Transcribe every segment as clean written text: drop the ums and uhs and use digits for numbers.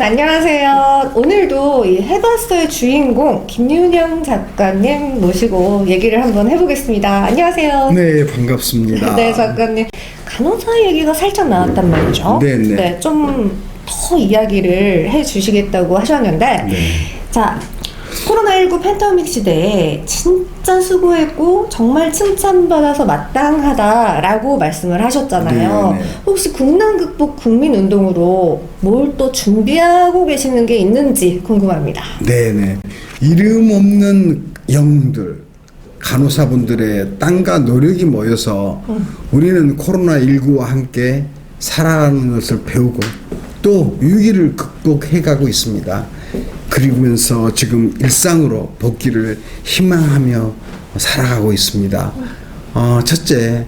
안녕하세요. 오늘도 이 해봤어의 주인공 김윤영 작가님 모시고 얘기를 한번 해보겠습니다. 안녕하세요. 네, 반갑습니다. 네, 작가님. 간호사 얘기가 살짝 나왔단 말이죠. 네네. 네, 좀 더 이야기를 해주시겠다고 하셨는데, 네. 자, 코로나19 팬데믹 시대에 진짜 수고했고 정말 칭찬받아서 마땅하다라고 말씀을 하셨잖아요. 네네. 혹시 국난 극복 국민운동으로 뭘 또 준비하고 계시는 게 있는지 궁금합니다. 네네. 이름 없는 영웅들, 간호사분들의 땀과 노력이 모여서 우리는 코로나19와 함께 살아가는 것을 배우고 또 위기를 극복해가고 있습니다. 그러면서 지금 일상으로 복귀를 희망하며 살아가고 있습니다. 첫째,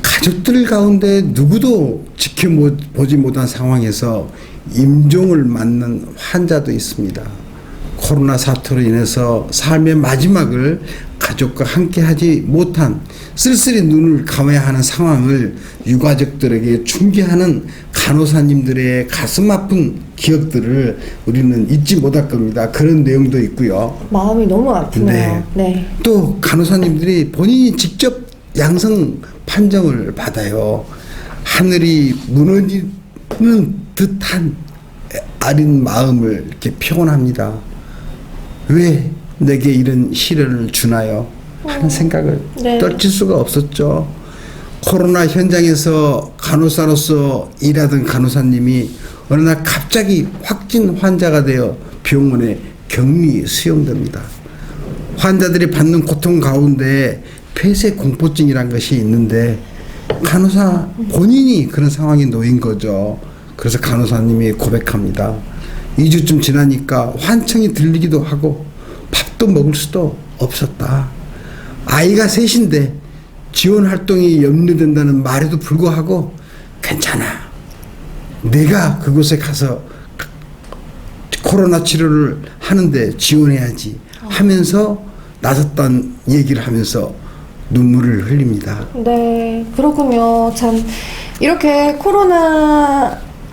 가족들 가운데 누구도 지켜보지 못한 상황에서 임종을 맞는 환자도 있습니다. 코로나 사태로 인해서 삶의 마지막을 가족과 함께 하지 못한 쓸쓸히 눈을 감아야 하는 상황을 유가족들에게 충기하는 간호사님들의 가슴 아픈 기억들을 우리는 잊지 못할 겁니다. 그런 내용도 있고요. 마음이 너무 아프네요. 네. 또 간호사님들이 본인이 직접 양성 판정을 받아요. 하늘이 무너지는 듯한 아린 마음을 이렇게 표현합니다. 왜 내게 이런 시련을 주나요? 하는 생각을 네. 떨칠 수가 없었죠. 코로나 현장에서 간호사로서 일하던 간호사님이 어느 날 갑자기 확진 환자가 되어 병원에 격리 수용됩니다. 환자들이 받는 고통 가운데 폐쇄 공포증이란 것이 있는데 간호사 본인이 그런 상황에 놓인 거죠. 그래서 간호사님이 고백합니다. 2주쯤 지나니까 환청이 들리기도 하고 밥도 먹을 수도 없었다. 아이가 셋인데 지원 활동이 염려된다는 말에도 불구하고 괜찮아. 내가 그곳에 가서 코로나 치료를 하는데 지원해야지 하면서 나섰던 얘기를 하면서 눈물을 흘립니다. 네, 그렇군요. 참, 이렇게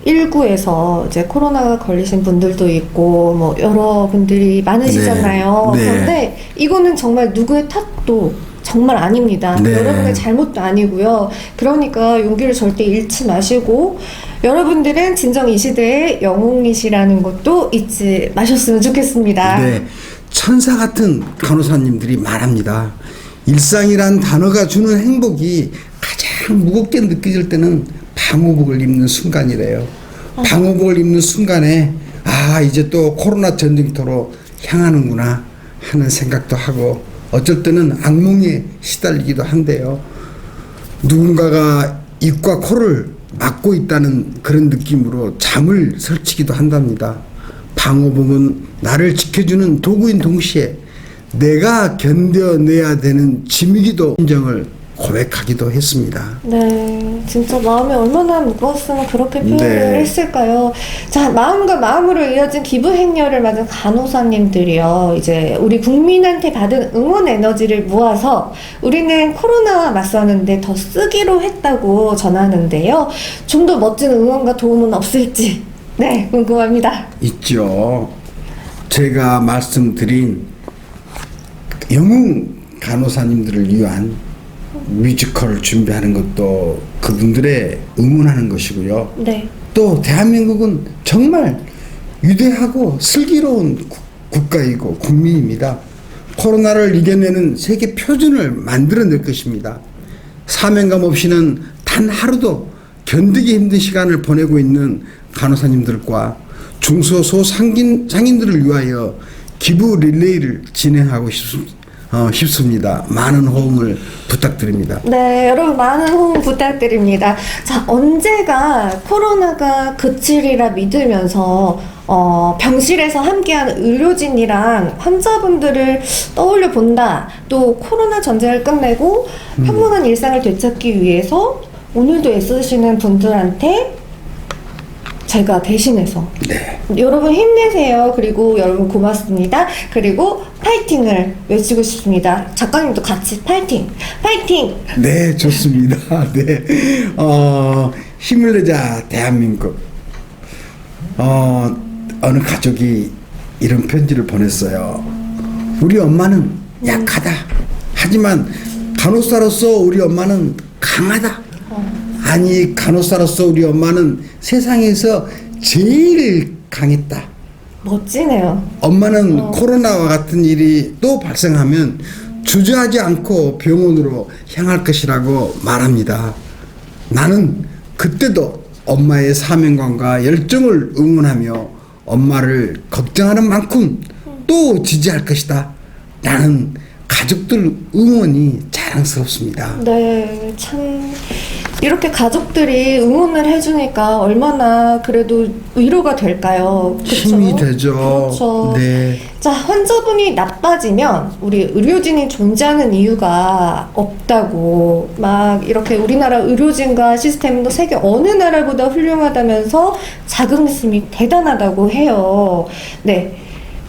코로나19에서 이제 코로나가 걸리신 분들도 있고, 뭐, 여러분들이 많으시잖아요. 네. 네. 그런데 이거는 정말 누구의 탓도 정말 아닙니다. 네. 여러분의 잘못도 아니고요. 그러니까 용기를 절대 잃지 마시고, 여러분들은 진정 이 시대의 영웅이시라는 것도 잊지 마셨으면 좋겠습니다. 네, 천사 같은 간호사님들이 말합니다. 일상이란 단어가 주는 행복이 가장 무겁게 느껴질 때는 방호복을 입는 순간이래요. 방호복을 입는 순간에 이제 또 코로나 전쟁터로 향하는구나 하는 생각도 하고 어쩔 때는 악몽에 시달리기도 한데요. 누군가가 입과 코를 막고 있다는 그런 느낌으로 잠을 설치기도 한답니다. 방호복은 나를 지켜주는 도구인 동시에 내가 견뎌내야 되는 짐이기도 인정을 고백하기도 했습니다. 네, 진짜 마음이 얼마나 무거웠으면 그렇게 표현을 네. 했을까요? 자, 마음과 마음으로 이어진 기부 행렬을 맞은 간호사님들이요, 이제 우리 국민한테 받은 응원 에너지를 모아서 우리는 코로나와 맞서는데 더 쓰기로 했다고 전하는데요. 좀 더 멋진 응원과 도움은 없을지, 네, 궁금합니다. 있죠. 제가 말씀드린 영웅 간호사님들을 위한 뮤지컬을 준비하는 것도 그분들의 응원하는 것이고요. 네. 또 대한민국은 정말 위대하고 슬기로운 국가이고 국민입니다. 코로나를 이겨내는 세계 표준을 만들어낼 것입니다. 사명감 없이는 단 하루도 견디기 힘든 시간을 보내고 있는 간호사님들과 중소소상인들을 위하여 기부 릴레이를 진행하고 싶습니다. 많은 호응을 부탁드립니다. 네, 여러분 많은 호응 부탁드립니다. 자, 언제가 코로나가 그치리라 믿으면서 병실에서 함께하는 의료진이랑 환자분들을 떠올려 본다. 또 코로나 전쟁을 끝내고 평범한 일상을 되찾기 위해서 오늘도 애쓰시는 분들한테 제가 대신해서 여러분 힘내세요. 그리고 여러분 고맙습니다. 그리고 파이팅을 외치고 싶습니다. 작가님도 같이 파이팅! 파이팅! 네, 좋습니다. 네, 힘을 내자 대한민국. 어느 가족이 이런 편지를 보냈어요. 우리 엄마는 약하다. 하지만 간호사로서 우리 엄마는 강하다. 아니, 간호사로서 우리 엄마는 세상에서 제일 강했다. 멋지네요. 엄마는 코로나와 같은 일이 또 발생하면 주저하지 않고 병원으로 향할 것이라고 말합니다. 나는 그때도 엄마의 사명감과 열정을 응원하며 엄마를 걱정하는 만큼 또 지지할 것이다. 나는 가족들 응원이 자랑스럽습니다. 네, 참 이렇게 가족들이 응원을 해주니까 얼마나 그래도 위로가 될까요? 그쵸? 힘이 되죠. 그렇죠. 네. 자, 환자분이 나빠지면 우리 의료진이 존재하는 이유가 없다고 막 이렇게 우리나라 의료진과 시스템도 세계 어느 나라보다 훌륭하다면서 자긍심이 대단하다고 해요. 네.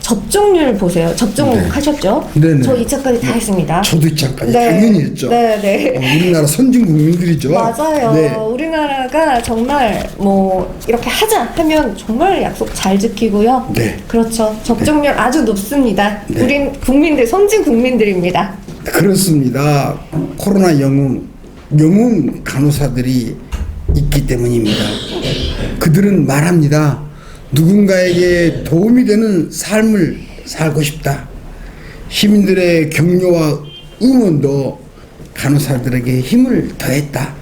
접종률 보세요. 접종 네. 하셨죠? 네네. 저 2차까지 다 했습니다. 저도 2차까지 네. 당연히 했죠. 네. 우리나라 선진 국민들이죠. 맞아요. 네. 우리나라가 정말 뭐 이렇게 하자 하면 정말 약속 잘 지키고요. 네. 그렇죠. 접종률 아주 높습니다. 네. 우린 국민들, 선진 국민들입니다. 그렇습니다. 코로나 영웅 간호사들이 있기 때문입니다. 그들은 말합니다. 누군가에게 도움이 되는 삶을 살고 싶다. 시민들의 격려와 응원도 간호사들에게 힘을 더했다.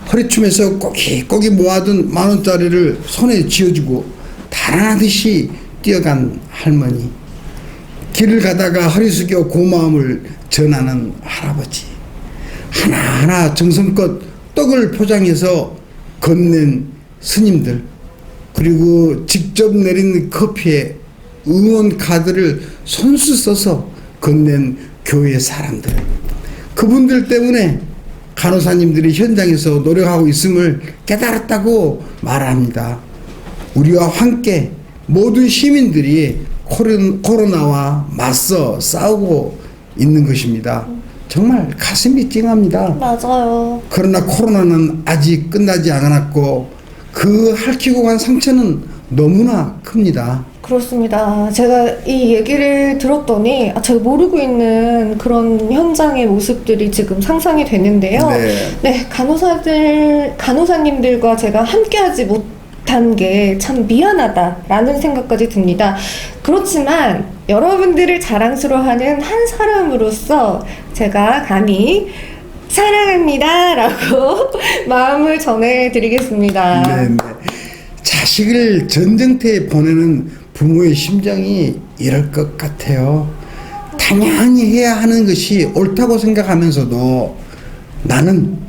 허리춤에서 꼬깃꼬깃 모아둔 10,000원짜리를 손에 쥐어주고 달아나듯이 뛰어간 할머니. 길을 가다가 허리 숙여 고마움을 전하는 할아버지. 하나하나 정성껏 떡을 포장해서 건넨 스님들. 그리고 직접 내린 커피에 응원 카드를 손수 써서 건넨 교회 사람들. 그분들 때문에 간호사님들이 현장에서 노력하고 있음을 깨달았다고 말합니다. 우리와 함께 모든 시민들이 코로나와 맞서 싸우고 있는 것입니다. 정말 가슴이 찡합니다. 맞아요. 그러나 코로나는 아직 끝나지 않았고 그 핥히고 간 상처는 너무나 큽니다. 그렇습니다. 제가 이 얘기를 들었더니 제가 모르고 있는 그런 현장의 모습들이 지금 상상이 되는데요. 네, 간호사님들과 제가 함께하지 못한 게 참 미안하다라는 생각까지 듭니다. 그렇지만 여러분들을 자랑스러워하는 한 사람으로서 제가 감히 사랑합니다 라고 마음을 전해드리겠습니다. 네. 자식을 전쟁터에 보내는 부모의 심정이 이럴 것 같아요. 당연히 해야 하는 것이 옳다고 생각하면서도 나는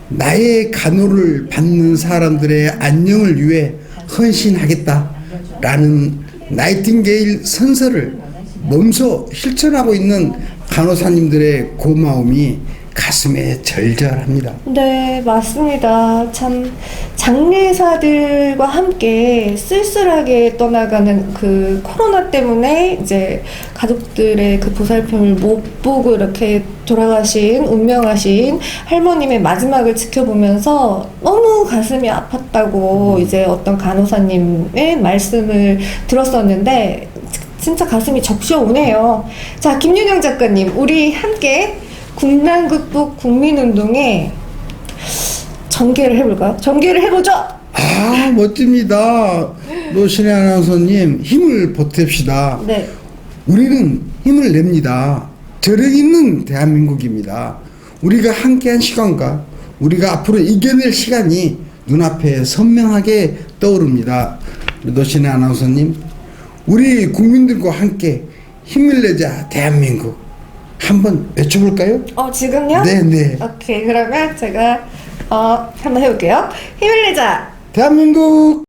나의 간호를 받는 사람들의 안녕을 위해 헌신하겠다라는 나이팅게일 선서를 몸소 실천하고 있는 간호사님들의 고마움이 가슴에 절절합니다. 네, 맞습니다. 참 장례사들과 함께 쓸쓸하게 떠나가는 그 코로나 때문에 이제 가족들의 그 보살핌을 못 보고 이렇게 돌아가신 운명하신 할머님의 마지막을 지켜보면서 너무 가슴이 아팠다고 이제 어떤 간호사님의 말씀을 들었었는데 진짜 가슴이 적셔오네요. 자, 김윤영 작가님, 우리 함께 국난 극복 국민운동에 전개를 해볼까요? 전개를 해보죠! 멋집니다. 노신혜 아나운서님, 힘을 보탭시다. 네. 우리는 힘을 냅니다. 저력 있는 대한민국입니다. 우리가 함께한 시간과 우리가 앞으로 이겨낼 시간이 눈앞에 선명하게 떠오릅니다. 노신혜 아나운서님, 우리 국민들과 함께 힘을 내자 대한민국. 한번 외쳐볼까요? 지금요? 네. 오케이, 그러면 제가 한번 해볼게요. 힘을 내자! 대한민국!